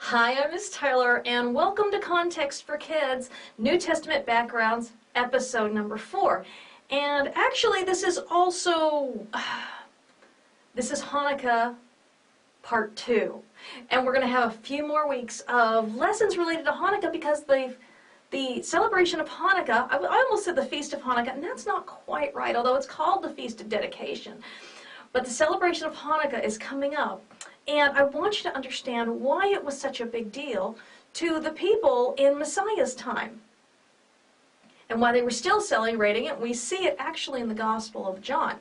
Hi, I'm Miss Tyler, and welcome to Context for Kids, New Testament Backgrounds, episode number 4. And actually, this is also, this is Hannukah part 2. And we're going to have a few more weeks of lessons related to Hannukah because the celebration of Hannukah, I almost said the Feast of Hannukah, and that's not quite right, although it's called the Feast of Dedication. But the celebration of Hannukah is coming up. And I want you to understand why it was such a big deal to the people in Messiah's time. And why they were still celebrating it. We see it actually in the Gospel of John.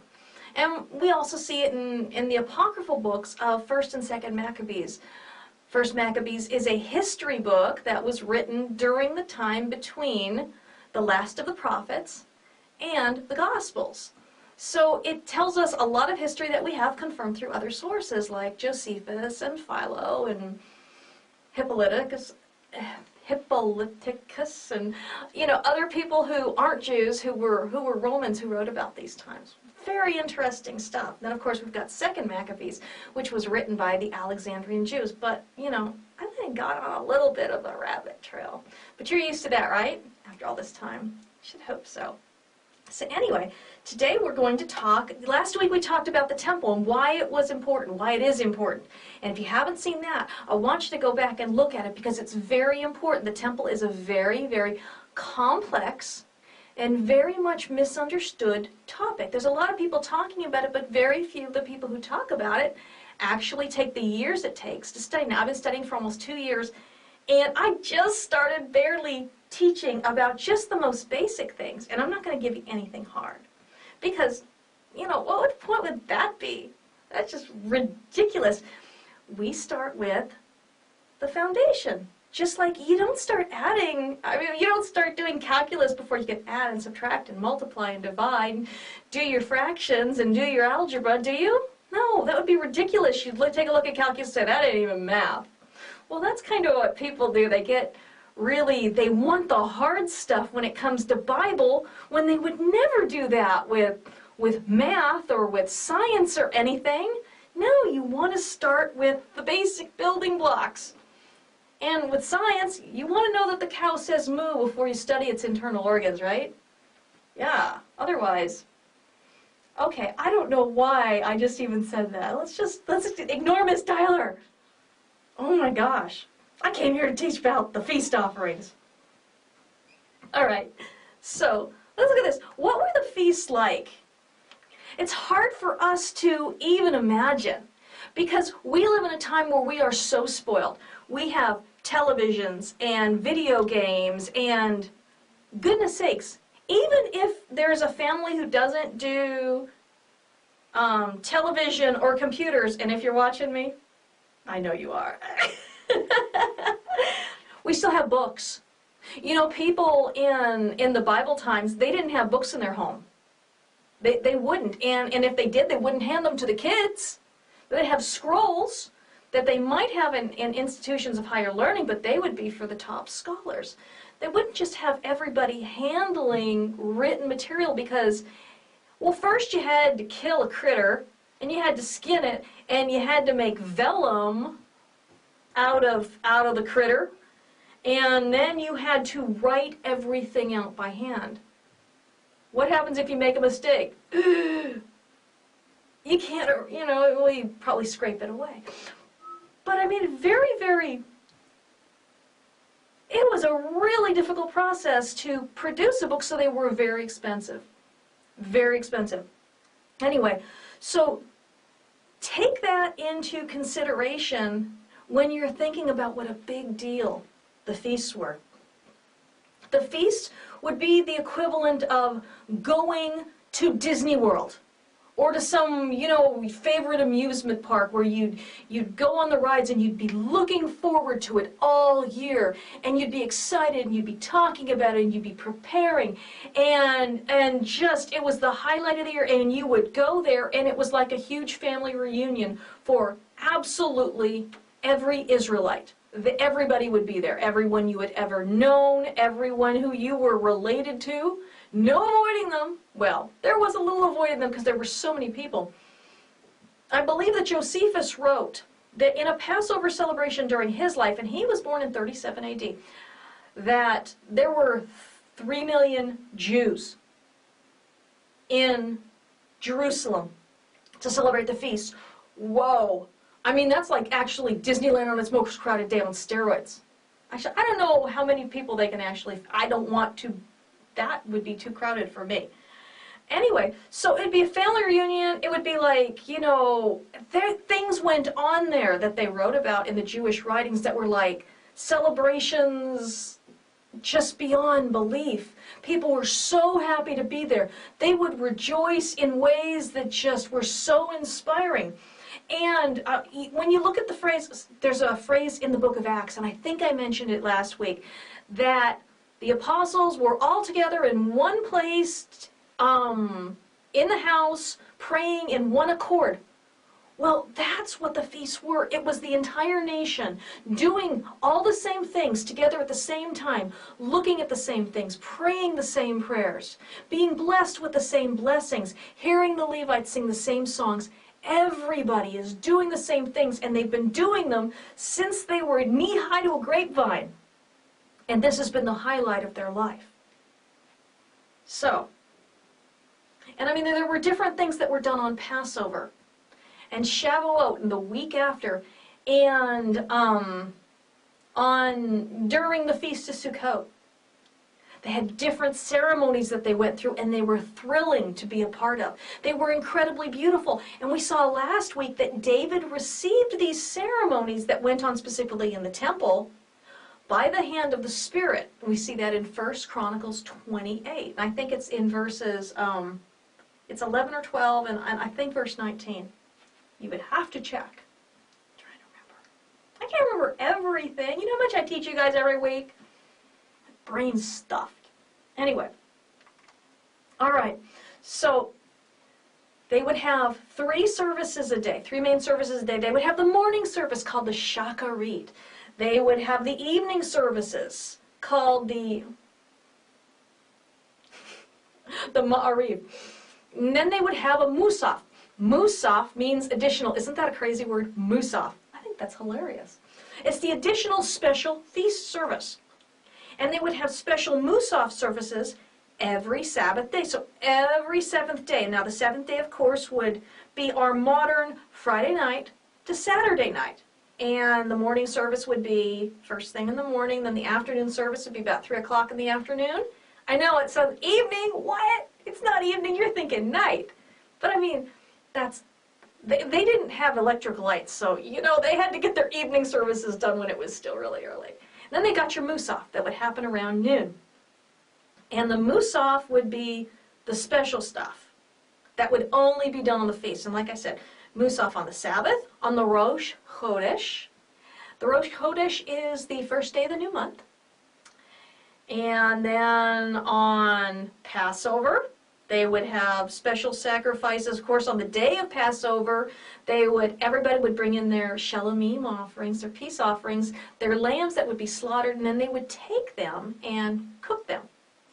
And we also see it in the apocryphal books of 1st and 2nd Maccabees. 1st Maccabees is a history book that was written during the time between the last of the prophets and the Gospels. So it tells us a lot of history that we have confirmed through other sources like Josephus and Philo and Hippolyticus and other people who aren't Jews who were Romans who wrote about these times. Very interesting stuff. Then of course we've got 2nd Maccabees, which was written by the Alexandrian Jews. But I think got on a little bit of a rabbit trail. But you're used to that, right? After all this time. Should hope so. So anyway, today we're going to talk, last week we talked about the temple and why it was important, why it is important. And if you haven't seen that, I want you to go back and look at it because it's very important. The temple is a very, very complex and very much misunderstood topic. There's a lot of people talking about it, but very few of the people who talk about it actually take the years it takes to study. Now, I've been studying for almost 2 years, and I just started barely teaching about just the most basic things, and I'm not going to give you anything hard because, what point would that be? That's just ridiculous. We start with the foundation. Just like you don't start adding, you don't start doing calculus before you can add and subtract and multiply and divide, and do your fractions and do your algebra, do you? No, that would be ridiculous. You'd take a look at calculus and say, that ain't even math. Well, that's kind of what people do. They want the hard stuff when it comes to Bible, when they would never do that with math or with science or anything. No, you want to start with the basic building blocks. And with science, you want to know that the cow says moo before you study its internal organs, right? Yeah, otherwise. Okay, I don't know why I just even said that. Let's ignore Miss Tyler. Oh my gosh. I came here to teach about the feast offerings. All right, so let's look at this. What were the feasts like? It's hard for us to even imagine because we live in a time where we are so spoiled. We have televisions and video games and, goodness sakes, even if there's a family who doesn't do television or computers, and if you're watching me, I know you are. We still have books. People in the Bible times, they didn't have books in their home. They wouldn't. And if they did, they wouldn't hand them to the kids. They'd have scrolls that they might have in institutions of higher learning, but they would be for the top scholars. They wouldn't just have everybody handling written material because, well, first you had to kill a critter, and you had to skin it, and you had to make vellum out of the critter, and then you had to write everything out by hand. What happens if you make a mistake? You can't, well, you probably scrape it away. But I mean, it was a really difficult process to produce a book, so they were very expensive. Very expensive. Anyway, so take that into consideration when you're thinking about what a big deal the feasts were. The feast would be the equivalent of going to Disney World or to some, favorite amusement park where you'd go on the rides and you'd be looking forward to it all year, and you'd be excited and you'd be talking about it and you'd be preparing, and just it was the highlight of the year, and you would go there and it was like a huge family reunion for absolutely every Israelite. Everybody would be there. Everyone you had ever known, everyone who you were related to. No avoiding them. Well, there was a little avoiding them because there were so many people. I believe that Josephus wrote that in a Passover celebration during his life, and he was born in 37 AD, that there were 3 million Jews in Jerusalem to celebrate the feast. Whoa. I mean, that's like actually Disneyland on its most crowded day on steroids. I don't know how many people they can actually, I don't want to, that would be too crowded for me. Anyway, so it'd be a family reunion. It would be like, you know, things went on there that they wrote about in the Jewish writings that were like celebrations just beyond belief. People were so happy to be there. They would rejoice in ways that just were so inspiring. And when you look at the phrase, there's a phrase in the book of Acts, and I think I mentioned it last week, that the apostles were all together in one place, in the house, praying in one accord. Well, that's what the feasts were. It was the entire nation doing all the same things together at the same time, looking at the same things, praying the same prayers, being blessed with the same blessings, hearing the Levites sing the same songs. Everybody is doing the same things, and they've been doing them since they were knee-high to a grapevine. And this has been the highlight of their life. So, and I mean, there were different things that were done on Passover and Shavuot and the week after, and during the Feast of Sukkot. They had different ceremonies that they went through, and they were thrilling to be a part of. They were incredibly beautiful. And we saw last week that David received these ceremonies that went on specifically in the temple by the hand of the Spirit. We see that in 1 Chronicles 28. I think it's in verses, it's 11 or 12, and I think verse 19. You would have to check. I'm trying to remember. I can't remember everything. You know how much I teach you guys every week? My brain's stuffed. Anyway. All right. So they would have 3 services a day, 3 main services a day. They would have the morning service called the Shacharit. They would have the evening services called the Ma'ariv. And then they would have a Musaf. Musaf means additional. Isn't that a crazy word? Musaf. I think that's hilarious. It's the additional special feast service. And they would have special Musaf services every Sabbath day. So every 7th day. Now the 7th day, of course, would be our modern Friday night to Saturday night. And the morning service would be first thing in the morning. Then the afternoon service would be about 3 o'clock in the afternoon. I know it says evening. What? It's not evening. You're thinking night. But I mean, they didn't have electric lights. So, you know, they had to get their evening services done when it was still really early. And then they got your Musaf that would happen around noon. And the Musaf would be the special stuff that would only be done on the feast. And like I said, Musaf on the Sabbath, on the Rosh Chodesh. The Rosh Chodesh is the first day of the new month. And then on Passover, they would have special sacrifices. Of course, on the day of Passover, everybody would bring in their shalomim offerings, their peace offerings, their lambs that would be slaughtered, and then they would take them and cook them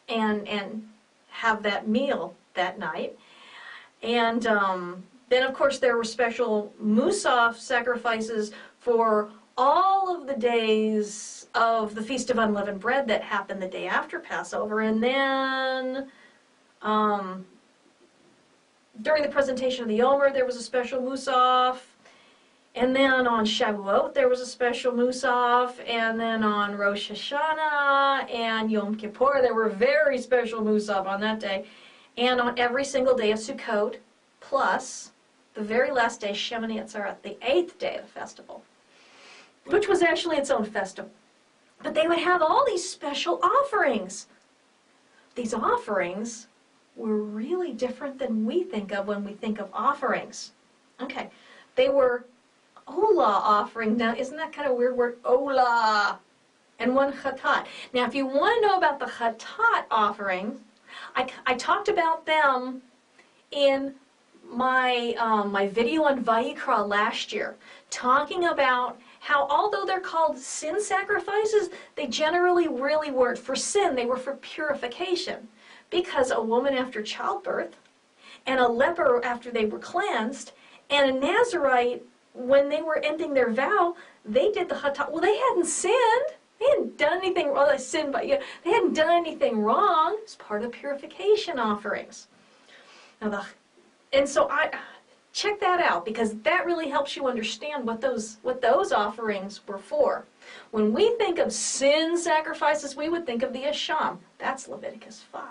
and have that meal that night. And then, of course, there were special Musaf sacrifices for all of the days of the Feast of Unleavened Bread that happened the day after Passover. And then during the presentation of the Omer, there was a special Musaf. And then on Shavuot, there was a special Musaf. And then on Rosh Hashanah and Yom Kippur, there were very special Musaf on that day. And on every single day of Sukkot, plus the very last day, Shemini Atzeret, the 8th day of the festival, which was actually its own festival. But they would have all these special offerings. These offerings were really different than we think of when we think of offerings. Okay, they were Olah offering. Now, isn't that kind of a weird word? Olah. And one chatat. Now, if you want to know about the chatat offering, I talked about them in my my video on Vayikra last year, talking about how although they're called sin sacrifices, they generally really weren't for sin, they were for purification. Because a woman after childbirth, and a leper after they were cleansed, and a Nazirite when they were ending their vow, they did the Hatat. Well, they hadn't sinned. They hadn't done anything wrong. They sinned, but they hadn't done anything wrong. It's part of the purification offerings. Now, and so check that out, because that really helps you understand what those offerings were for. When we think of sin sacrifices, we would think of the Asham. That's Leviticus 5.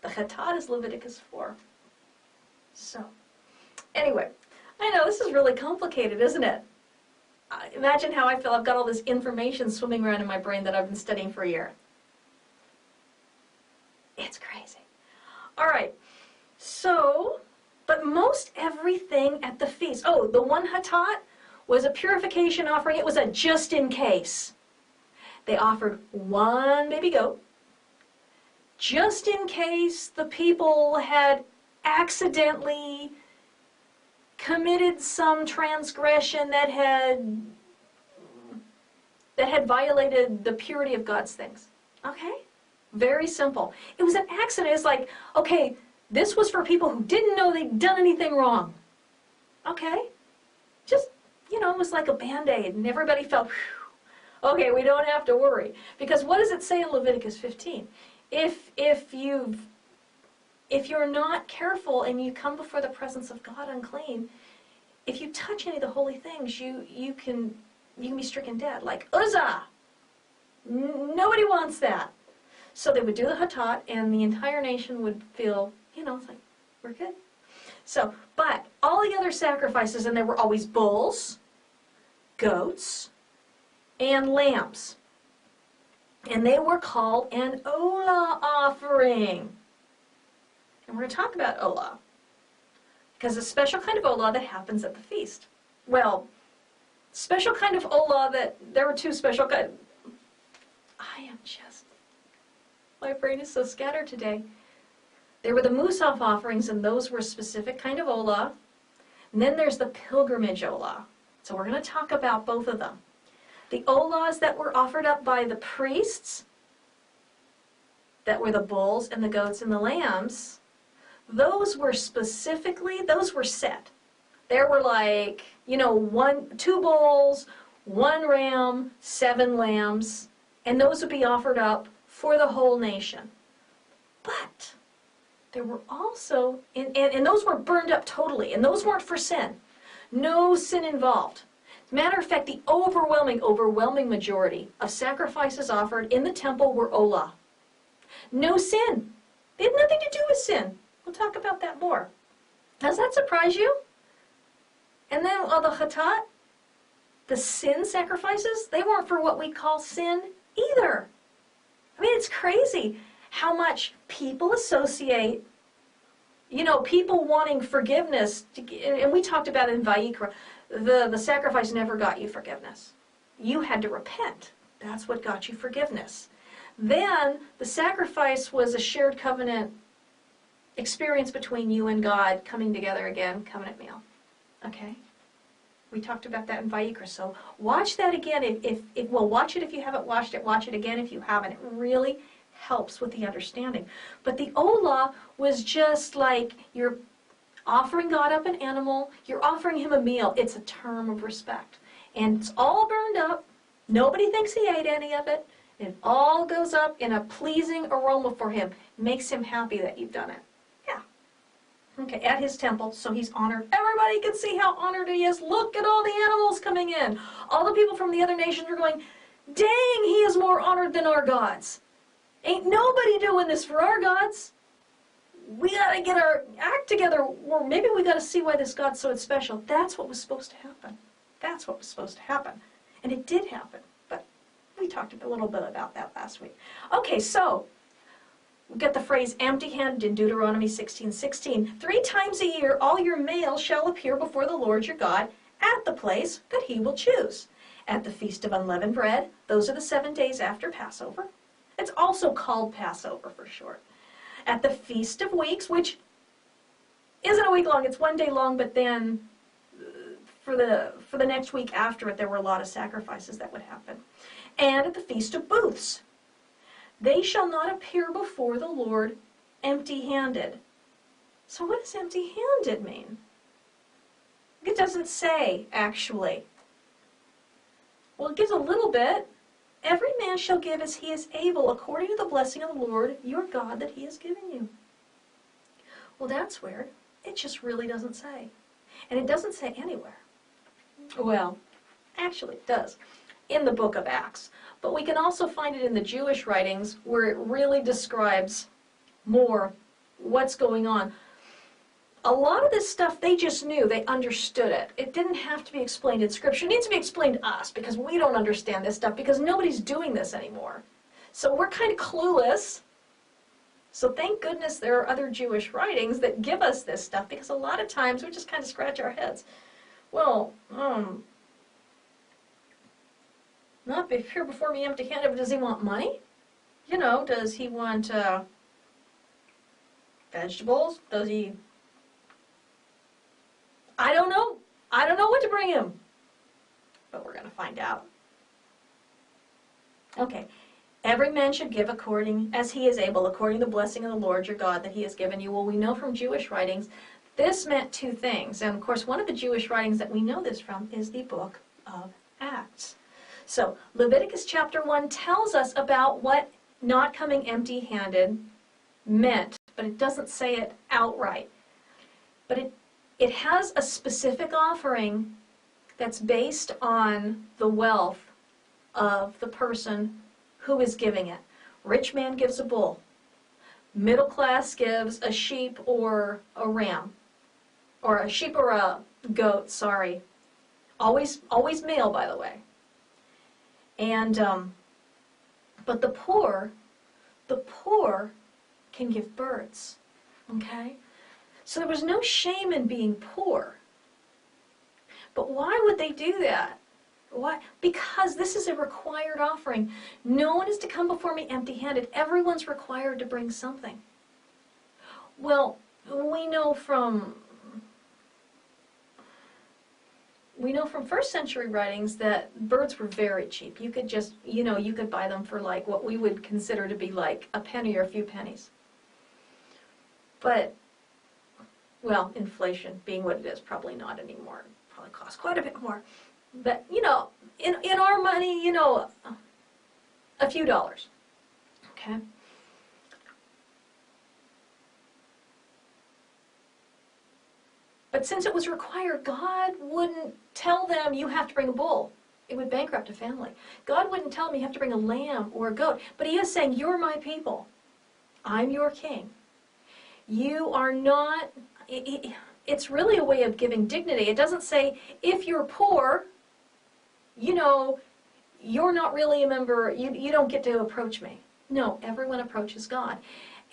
The Chatat is Leviticus 4. So, anyway, I know this is really complicated, isn't it? Imagine how I feel. I've got all this information swimming around in my brain that I've been studying for a year. It's crazy. All right, so, but most everything at the feast, oh, the one Hatat was a purification offering. It was a just in case. They offered one baby goat, just in case the people had accidentally committed some transgression that had violated the purity of God's things. Okay? Very simple. It was an accident. It's like, okay, this was for people who didn't know they'd done anything wrong. Okay? Just, it was like a Band-Aid, and everybody felt, whew, okay, we don't have to worry. Because what does it say in Leviticus 15? If you're not careful and you come before the presence of God unclean, if you touch any of the holy things, you can be stricken dead. Like Uzzah! Nobody wants that. So they would do the Hatat, and the entire nation would feel, it's like, we're good. So, but all the other sacrifices, and there were always bulls, goats, and lambs. And they were called an Olah offering. And we're going to talk about Olah, because a special kind of Olah that happens at the feast. Well, special kind of Olah there were two special kinds. My brain is so scattered today. There were the Musaf offerings, and those were a specific kind of Olah. And then there's the pilgrimage Olah. So we're going to talk about both of them. The Olahs that were offered up by the priests, that were the bulls and the goats and the lambs, those were set. There were like, 2 bulls, 1 ram, 7 lambs, and those would be offered up for the whole nation. But there were also, and those were burned up totally, and those weren't for sin. No sin involved. As a matter of fact, the overwhelming majority of sacrifices offered in the temple were Olah. No sin. They had nothing to do with sin. We'll talk about that more. Does that surprise you? And then the Hatat, the sin sacrifices, they weren't for what we call sin either. I mean, it's crazy how much people associate, people wanting forgiveness. And we talked about it in Vayikra. The sacrifice never got you forgiveness. You had to repent. That's what got you forgiveness. Then the sacrifice was a shared covenant experience between you and God coming together again, covenant meal. Okay? We talked about that in Vayikra. So watch that again. Watch it if you haven't watched it. Watch it again if you haven't. It really helps with the understanding. But the Olah was just like you're offering God up an animal. You're offering him a meal. It's a term of respect. And it's all burned up. Nobody thinks he ate any of it. It all goes up in a pleasing aroma for him. Makes him happy that you've done it. Okay, at his temple, so he's honored. Everybody can see how honored he is. Look at all the animals coming in. All the people from the other nations are going, dang, he is more honored than our gods. Ain't nobody doing this for our gods. We got to get our act together, or maybe we got to see why this God's so special. That's what was supposed to happen. That's what was supposed to happen. And it did happen, but we talked a little bit about that last week. Okay, so we get the phrase empty-handed in Deuteronomy 16:16. 3 times a year all your males shall appear before the Lord your God at the place that he will choose. At the Feast of Unleavened Bread, those are the 7 days after Passover. It's also called Passover for short. At the Feast of Weeks, which isn't a week long, it's 1 day long, but then for the next week after it, there were a lot of sacrifices that would happen. And at the Feast of Booths. They shall not appear before the Lord empty-handed. So what does empty-handed mean? It doesn't say, actually. Well, it gives a little bit. Every man shall give as he is able, according to the blessing of the Lord, your God, that he has given you. Well, that's weird. It just really doesn't say. And it doesn't say anywhere. Well, actually it does, in the book of Acts. But we can also find it in the Jewish writings where it really describes more what's going on. A lot of this stuff they just knew, they understood it. It didn't have to be explained in Scripture. It needs to be explained to us because we don't understand this stuff because nobody's doing this anymore. So we're kind of clueless. So thank goodness there are other Jewish writings that give us this stuff because a lot of times we just kind of scratch our heads. Well, not be here before me empty-handed, but does he want money? You know, does he want vegetables? Does he... I don't know. I don't know what to bring him. But we're going to find out. Okay. Every man should give according as he is able, according to the blessing of the Lord your God that he has given you. Well, we know from Jewish writings, this meant two things. And of course, one of the Jewish writings that we know this from is the book of Acts. So, Leviticus chapter 1 tells us about what not coming empty-handed meant, but it doesn't say it outright. But it has a specific offering that's based on the wealth of the person who is giving it. Rich man gives a bull. Middle class gives a sheep or a ram. Or a sheep or a goat, sorry. Always male, by the way. And, but the poor can give birds, okay? So there was no shame in being poor. But why would they do that? Why? Because this is a required offering. No one is to come before me empty-handed. Everyone's required to bring something. Well, we know from first century writings that birds were very cheap. You could just, you could buy them for like what we would consider to be like a penny or a few pennies. But, well, inflation being what it is, probably not anymore. It probably costs quite a bit more. But, in our money, a few dollars. Okay? But since it was required, God wouldn't tell them you have to bring a bull. It would bankrupt a family. God wouldn't tell them you have to bring a lamb or a goat. But he is saying, you're my people. I'm your king. You are not... It's really a way of giving dignity. It doesn't say, if you're poor, you're not really a member, you don't get to approach me. No, everyone approaches God.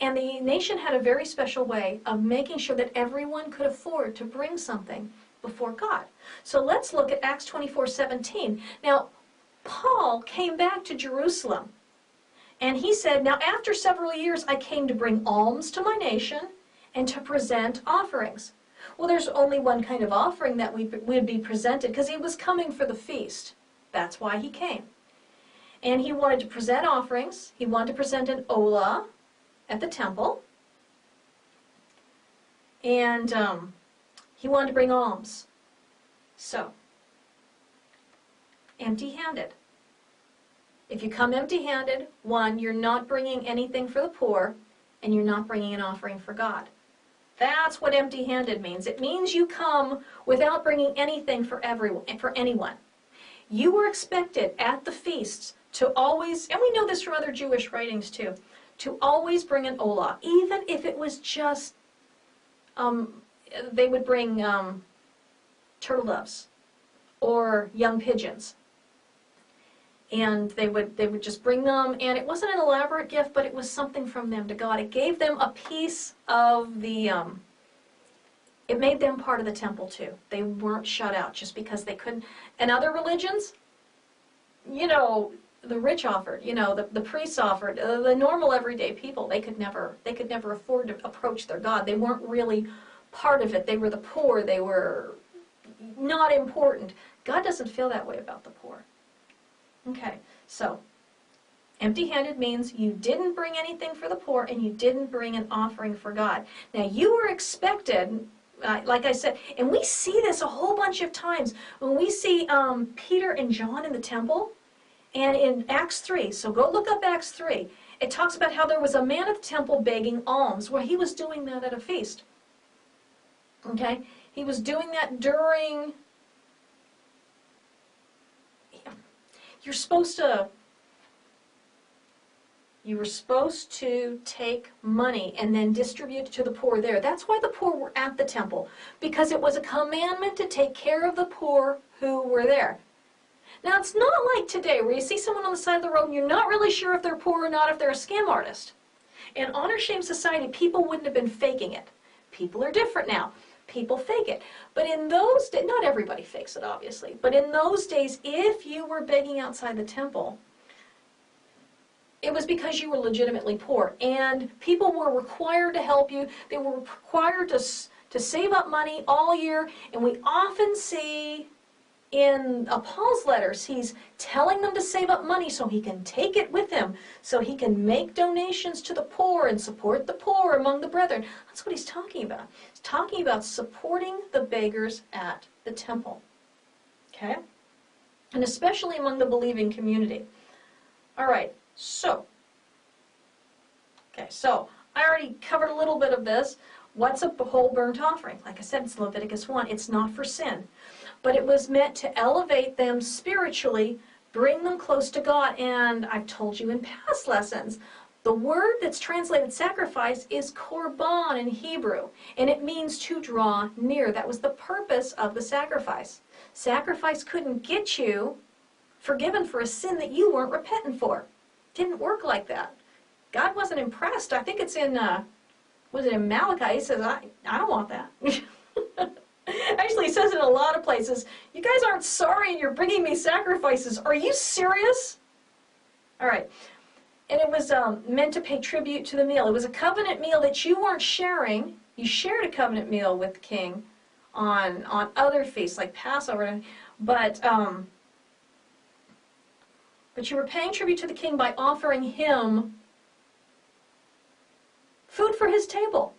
And the nation had a very special way of making sure that everyone could afford to bring something before God. So let's look at Acts 24:17. Now, Paul came back to Jerusalem, and he said, now after several years I came to bring alms to my nation and to present offerings. Well, there's only one kind of offering that would be presented because he was coming for the feast. That's why he came. And he wanted to present offerings. He wanted to present an olah at the temple. And he wanted to bring alms. So, empty-handed. If you come empty-handed, one, you're not bringing anything for the poor, and you're not bringing an offering for God. That's what empty-handed means. It means you come without bringing anything for anyone. You were expected at the feasts to always, and we know this from other Jewish writings too, to always bring an olah, even if it was just, they would bring turtle doves or young pigeons. And they would just bring them, and it wasn't an elaborate gift, but it was something from them to God. It gave them a piece of the, it made them part of the temple too. They weren't shut out just because they couldn't. And other religions, the rich offered, the priests offered, the normal everyday people, they could never afford to approach their God. They weren't really part of it. They were the poor. They were not important. God doesn't feel that way about the poor. Okay, so empty-handed means you didn't bring anything for the poor and you didn't bring an offering for God. Now you were expected, like I said, and we see this a whole bunch of times when we see Peter and John in the temple, and in Acts 3. So go look up Acts 3. It talks about how there was a man at the temple begging alms. Well, he was doing that at a feast. Okay? He was doing that during... You were supposed to take money and then distribute it to the poor there. That's why the poor were at the temple, because it was a commandment to take care of the poor who were there. Now, it's not like today where you see someone on the side of the road and you're not really sure if they're poor or not, if they're a scam artist. In honor shame society, people wouldn't have been faking it. People are different now. People fake it. But in those days, not everybody fakes it, obviously, but in those days, if you were begging outside the temple, it was because you were legitimately poor, and people were required to help you. They were required to save up money all year, and we often see in Paul's letters, he's telling them to save up money so he can take it with him, so he can make donations to the poor and support the poor among the brethren. That's what he's talking about. He's talking about supporting the beggars at the temple. Okay? And especially among the believing community. All right, so I already covered a little bit of this. What's a whole burnt offering? Like I said, it's Leviticus 1. It's not for sin. But it was meant to elevate them spiritually, bring them close to God. And I've told you in past lessons, the word that's translated sacrifice is korban in Hebrew. And it means to draw near. That was the purpose of the sacrifice. Sacrifice couldn't get you forgiven for a sin that you weren't repentant for. It didn't work like that. God wasn't impressed. I think it's in, was it in Malachi? He says, I don't want that. Actually, he says it in a lot of places, you guys aren't sorry and you're bringing me sacrifices. Are you serious? All right. And it was meant to pay tribute to the meal. It was a covenant meal that you weren't sharing. You shared a covenant meal with the king on other feasts like Passover. But you were paying tribute to the king by offering him food for his table.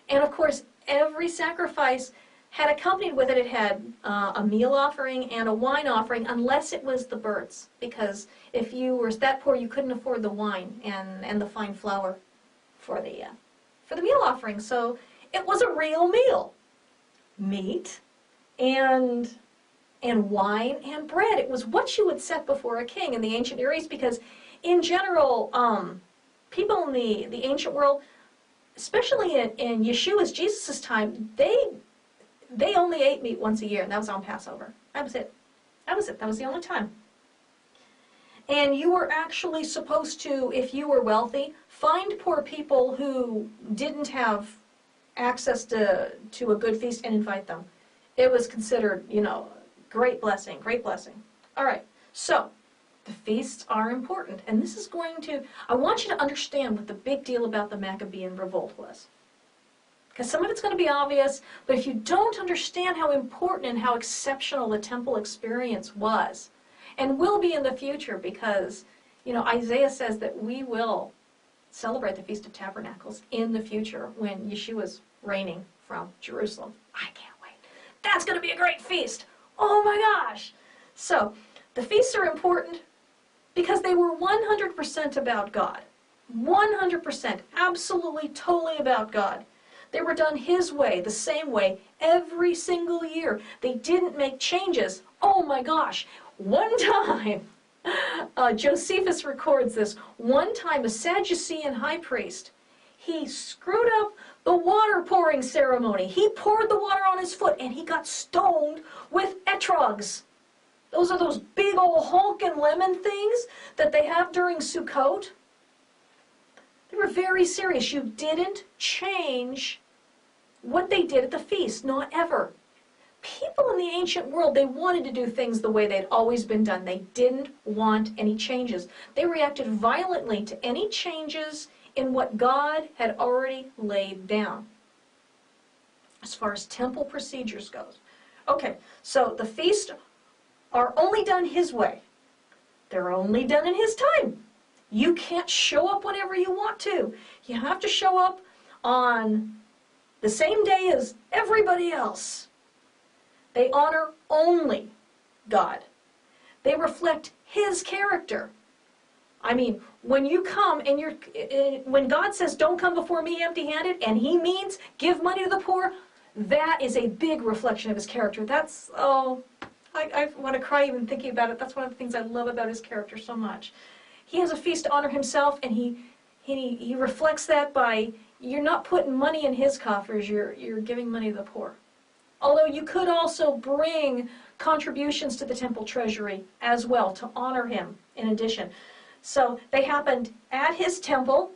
And of course, every sacrifice had accompanied with it, it had a meal offering and a wine offering, unless it was the birds. Because if you were that poor, you couldn't afford the wine and the fine flour for the meal offering. So it was a real meal. Meat and wine and bread. It was what you would set before a king in the ancient Near East, because in general, people in the ancient world, especially in Yeshua's, Jesus' time, they only ate meat once a year, and that was on Passover. That was it. That was it. That was the only time. And you were actually supposed to, if you were wealthy, find poor people who didn't have access to a good feast and invite them. It was considered, great blessing, great blessing. All right, so the feasts are important, and this is going to, I want you to understand what the big deal about the Maccabean revolt was. Because some of it's going to be obvious, but if you don't understand how important and how exceptional the temple experience was, and will be in the future, because, Isaiah says that we will celebrate the Feast of Tabernacles in the future when Yeshua's reigning from Jerusalem. I can't wait. That's going to be a great feast. Oh my gosh. So, the feasts are important because they were 100% about God. 100%, absolutely, totally about God. They were done His way, the same way, every single year. They didn't make changes. Oh my gosh. One time, Josephus records this, one time a Sadducean high priest, he screwed up the water pouring ceremony. He poured the water on his foot and he got stoned with etrogs. Those are those big old honkin' lemon things that they have during Sukkot. They were very serious. You didn't change what they did at the feast, not ever. People in the ancient world, they wanted to do things the way they'd always been done. They didn't want any changes. They reacted violently to any changes in what God had already laid down, as far as temple procedures goes. Okay, so the feasts are only done His way. They're only done in His time. You can't show up whenever you want to. You have to show up on the same day as everybody else. They honor only God. They reflect His character. I mean, when you come and when God says, don't come before me empty-handed, and He means give money to the poor, that is a big reflection of His character. That's, oh, I want to cry even thinking about it. That's one of the things I love about His character so much. He has a feast to honor Himself, and He reflects that by, you're not putting money in His coffers, you're giving money to the poor. Although you could also bring contributions to the temple treasury as well to honor Him in addition. So they happened at His temple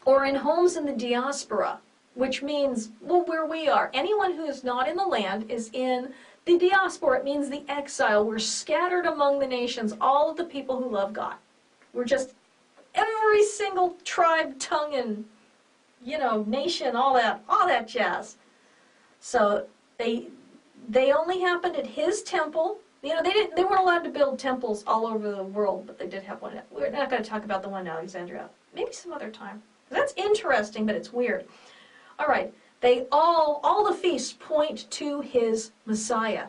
or in homes in the diaspora, which means, well, where we are. Anyone who is not in the land is in the diaspora. It means the exile. We're scattered among the nations, all of the people who love God. We're just every single tribe, tongue, and, nation, all that jazz. So they only happened at His temple. They weren't allowed to build temples all over the world, but they did have one. We're not going to talk about the one in Alexandria. Maybe some other time. That's interesting, but it's weird. All right. All the feasts point to His Messiah.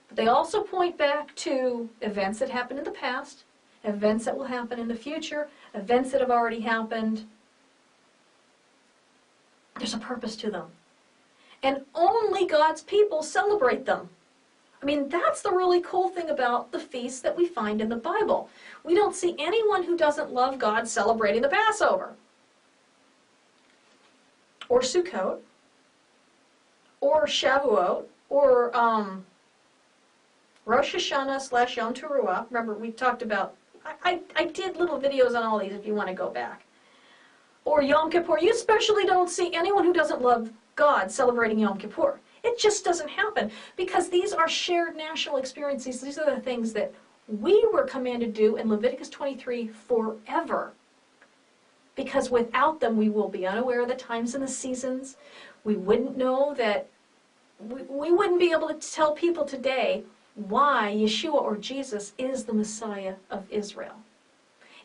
But they also point back to events that happened in the past, events that will happen in the future, events that have already happened. There's a purpose to them. And only God's people celebrate them. I mean, that's the really cool thing about the feasts that we find in the Bible. We don't see anyone who doesn't love God celebrating the Passover, or Sukkot, or Shavuot, or Rosh Hashanah / Yom Teruah. Remember, we talked about, I did little videos on all these if you want to go back. Or Yom Kippur. You especially don't see anyone who doesn't love God celebrating Yom Kippur. It just doesn't happen because these are shared national experiences. These are the things that we were commanded to do in Leviticus 23 forever. Because without them, we will be unaware of the times and the seasons. We wouldn't know that, we wouldn't be able to tell people today why Yeshua or Jesus is the Messiah of Israel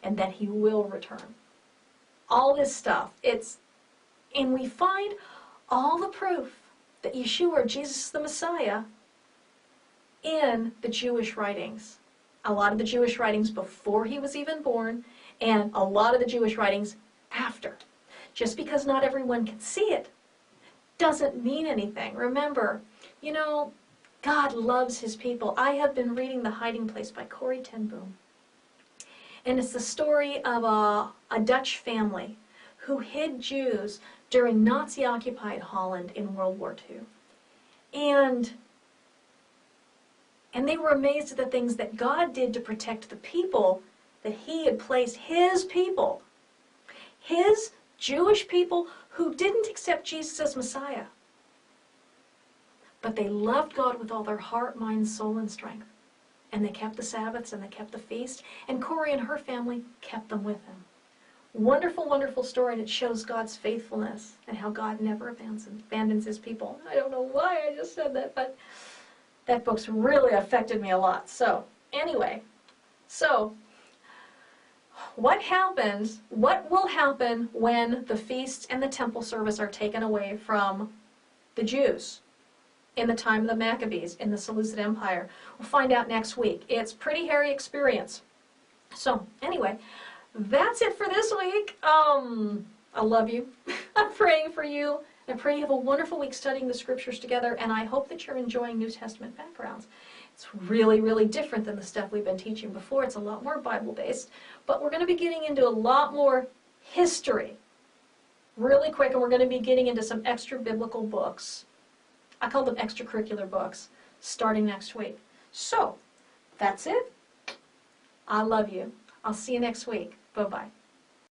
and that He will return. All this stuff, and we find all the proof that Yeshua or Jesus is the Messiah in the Jewish writings. A lot of the Jewish writings before He was even born, and a lot of the Jewish writings after. Just because not everyone can see it doesn't mean anything. Remember, God loves His people. I have been reading The Hiding Place by Corrie ten Boom. And it's the story of a Dutch family who hid Jews during Nazi-occupied Holland in World War II. And they were amazed at the things that God did to protect the people that He had placed, His people, His Jewish people who didn't accept Jesus as Messiah. But they loved God with all their heart, mind, soul, and strength. And they kept the Sabbaths and they kept the feast. And Corrie and her family kept them with Him. Wonderful, wonderful story, and it shows God's faithfulness and how God never abandons His people. I don't know why I just said that, but that book's really affected me a lot. So, anyway, what will happen when the feasts and the temple service are taken away from the Jews in the time of the Maccabees in the Seleucid Empire? We'll find out next week. It's a pretty hairy experience. So, anyway, that's it for this week. I love you. I'm praying for you. I pray you have a wonderful week studying the Scriptures together, and I hope that you're enjoying New Testament backgrounds. It's really, really different than the stuff we've been teaching before. It's a lot more Bible-based, but we're going to be getting into a lot more history really quick, and we're going to be getting into some extra biblical books. I call them extracurricular books, starting next week. So, that's it. I love you. I'll see you next week. Bye-bye.